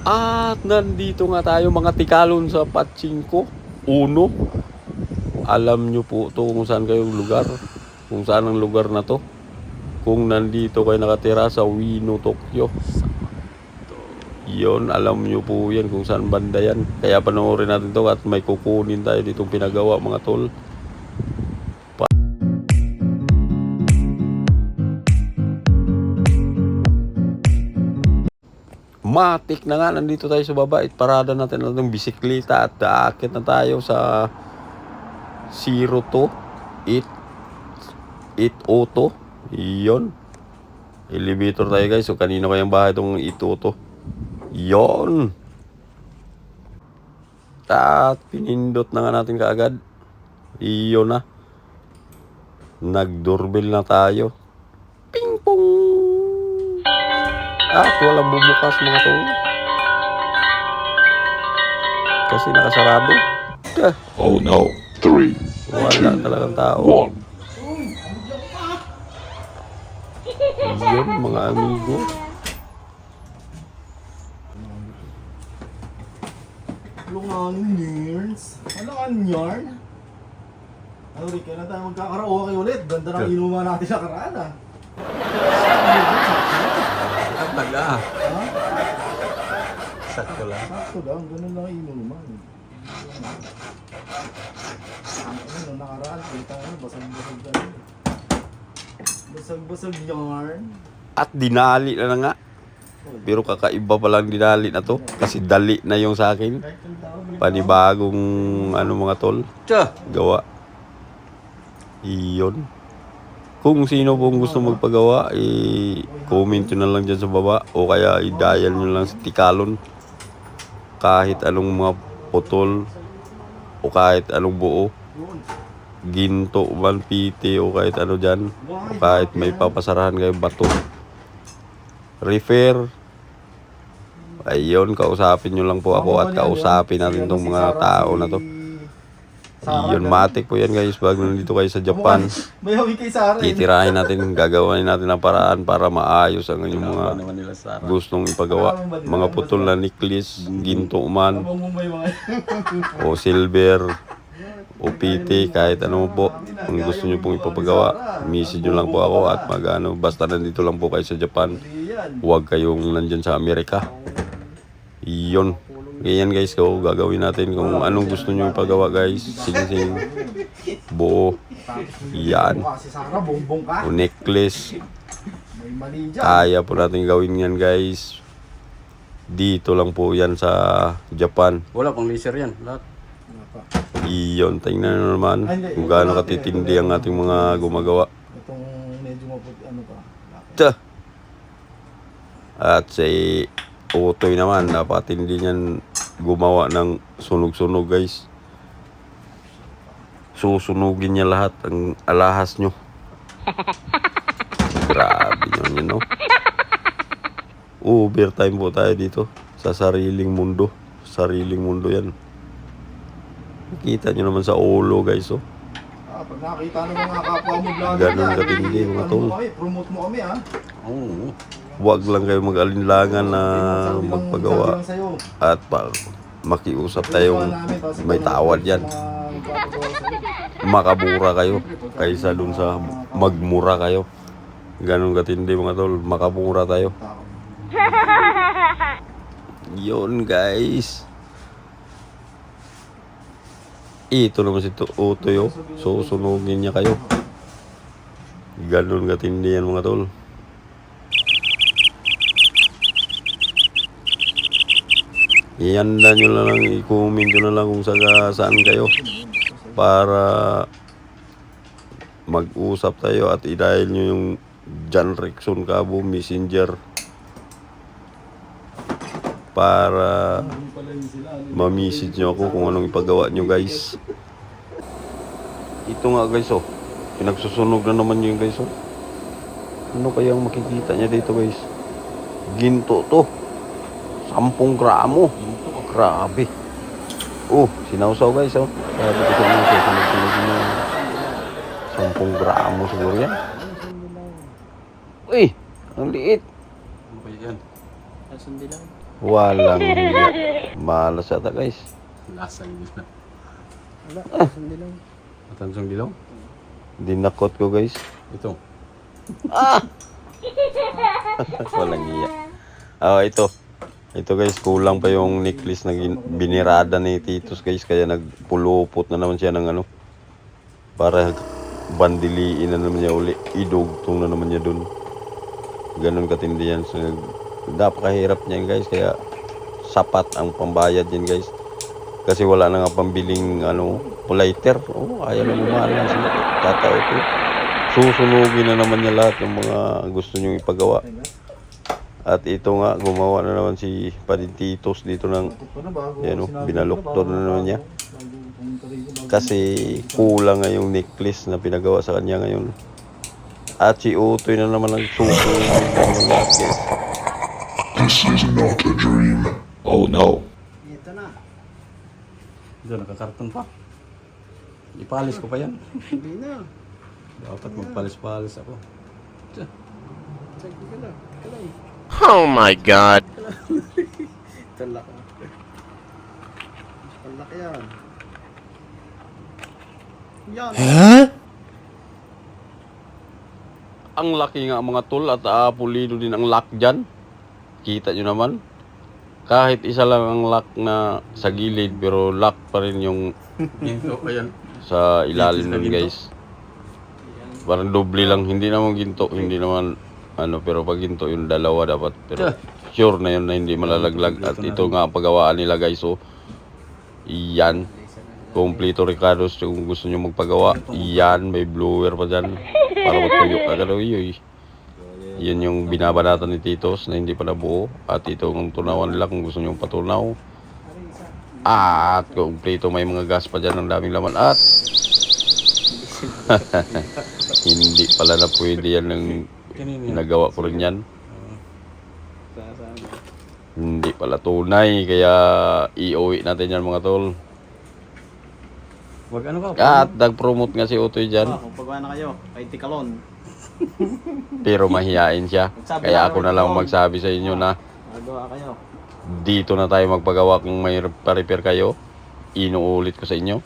At nandito nga tayo mga tikalon sa Pachinko Uno. Alam nyo po to kung saan kayong lugar, kung saan ang lugar na to. Kung nandito kayo nakatira sa Ueno, Tokyo, yon, alam nyo po yan kung saan banda yan. Kaya panoorin natin to at may kukunin tayo ditong pinagawa mga tol. Matik na nga, nandito tayo sa baba. Parada natin ng bisikleta at aakit na tayo sa 02-802. Iyon. Elevator tayo guys. So kanino kayang bahay itong 802? Iyon. At pinindot na nga natin kaagad. Iyon na. Nag-doorbell na tayo. Ping pong. At walang bubukas mga tol. Kasi nakasarado. Oh no. 3, Wala talagang tao. 1. Yun mga amigo. Lungang yarns. Ano ang yarn? Ano rin, kailan tayo magkakaraoke ulit? Ganda ng inuman natin sa karaan ah. Talaga. Ha? Sakto lang. Sakto lang, ganun lang inuman. Ano, nakaraan, kita ano, basag-basag ka rin. Basag-basag yarn. At dinali na nga. Pero kakaiba palang dinali na to. Kasi dali na yung sa akin. Panibagong ano mga tol. Gawa. Iyon. Kung sino pong gusto magpagawa, i-comment nyo na lang dyan sa baba. O kaya i-dial nyo lang sa Tikalon. Kahit anong mga putol. O kahit anong buo. Ginto, manpiti o kahit ano dyan. O kahit may papasarahan kayo bato. Refer. Ayun, kausapin nyo lang po ako at kausapin natin tong mga tao na to. Yun, matik po yan guys. Pag nandito kayo sa Japan, May hawig kay Sarah. titirahin natin, gagawin natin ang paraan para maayos ang inyong mga gustong ipagawa. Mga putol na necklace, ginto man, Abang mo may mga... o silver, o piti, kahit ano po. Kung gusto nyo pong ipapagawa, message nyo lang po ako at magano. Basta nandito lang po kayo sa Japan. Huwag kayong nandyan sa Amerika. Iyon. Ganyan guys, ko gagawin natin kung anong gusto nyo ipagawa guys. Sing-sing, buo, yan, Si Sarah, bongbong ka. o necklace. May mali dyan. Kaya po natin gawin yan guys. Dito lang po yan sa Japan. Wala pang laser yan, lahat. Iyon, tingnan nyo naman kung gaano katitindi ang ating mga gumagawa. Itong medyo maputi, ano pa. Tsa! At si Utoy naman, napatindi niyan gumawa ng sunog-sunog guys. Susunugin niya lahat ang alahas nyo. Grabe nyo no? Overtime po tayo dito sa sariling mundo. Sariling mundo yan. Nakita nyo naman sa ulo guys oh. Pag nakakita ng mga kapwa mo vlogger Ganun katindi mga tol. Promote mo kami ha. Oo. Huwag lang kayo mag-alinlangan na magpagawa Sa'yo. at makiusap tayong may tawad yan. Makabura kayo kaysa dun sa magmura kayo. Ganun katindi mga tol, makabura tayo. Yun guys. Ito naman si Utoy oh. Susunugin niya kayo. Ganun katindi yan mga tol. Ihanda nyo na lang, i-comment nyo na lang kung saan kayo para mag-usap tayo at i-dial nyo yung John Rickson Cabo Messenger para ma-message nyo ako kung anong ipagawa nyo guys. Ito nga guys oh, pinagsusunog na naman yun guys oh. Ano kayang makikita niya dito guys? Ginto to, 10 gramo. Grabe. Oh, sinawsaw guys oh. Sabi ko sa inyo, susunod-sunod nyo 10 gramo siguro yan. Uy, ang liit. Ano ba yan? Sundin lang. Walang hiya. Malas ata guys. Lasang dilaw. Wala, hindi lang. Matansang dilaw? Dinakot ko guys. Ito. Walang hiya. Ito. Ito guys, kulang pa yung necklace na binirada ni Titos guys. Kaya nagpulupot na naman siya ng ano. Para bandiliin na naman niya uli. Idugtong na naman niya dun. Ganun katindi yan. So, napakahirap niyan guys. Kaya sapat ang pambayad yan guys. Kasi wala na nga pambiling ano, lighter. Ayaw na lumalang sila. Tatao ito. Susunugin na naman niya lahat ng mga gusto niyong ipagawa. At ito nga, gumawa na naman si Padititos dito ng binaluktot na naman niya. Kasi kulang nga yung necklace na pinagawa sa kanya ngayon. At si Utoy na naman ang suko. This is not a dream. Oh no. Ito na. Ito, nakakarton pa. Ipalis ko pa yan. Hindi na. Dapat magpalis-palis ako. Ito. Check ka lang. Oh my God. Talak ka. Talak yan. Yan. Ang laki nga mga tol at pulido din ang lock dyan. Kita nyo naman. Kahit isa lang ang lock na sa gilid pero lock pa rin yung Ginto pa yan. sa ilalim Ginto nun na guys. Parang doble lang. Hindi naman ginto. Hindi naman ano pero pag ginto yung dalawa dapat. Pero sure na yun na hindi malalaglag. At ito nga ang paggawaan nila guys. So yan. Kompleto Ricardos kung gusto nyo magpagawa. Yan. May blower pa dyan. Para magtuyo agad. Yan yung binabanatan ni Titos na hindi pa nabuo. At ito ang tunawan nila kung gusto nyo patunaw. At kompleto may mga gas pa dyan. Ang daming laman. At hindi pala na pwede yan ng nagawa ko rin yan. Hindi pala tunay. Kaya iuwi natin yan mga tol. Wag ano ka? At nag-promote nga si Utoy dyan. Kung pagawa na kayo, kay Tikalon. Pero mahihain siya. Kaya ako na lang magsabi sa inyo na Magawa kayo. dito na tayo magpagawa kung may pa-repair kayo. Inuulit ko sa inyo.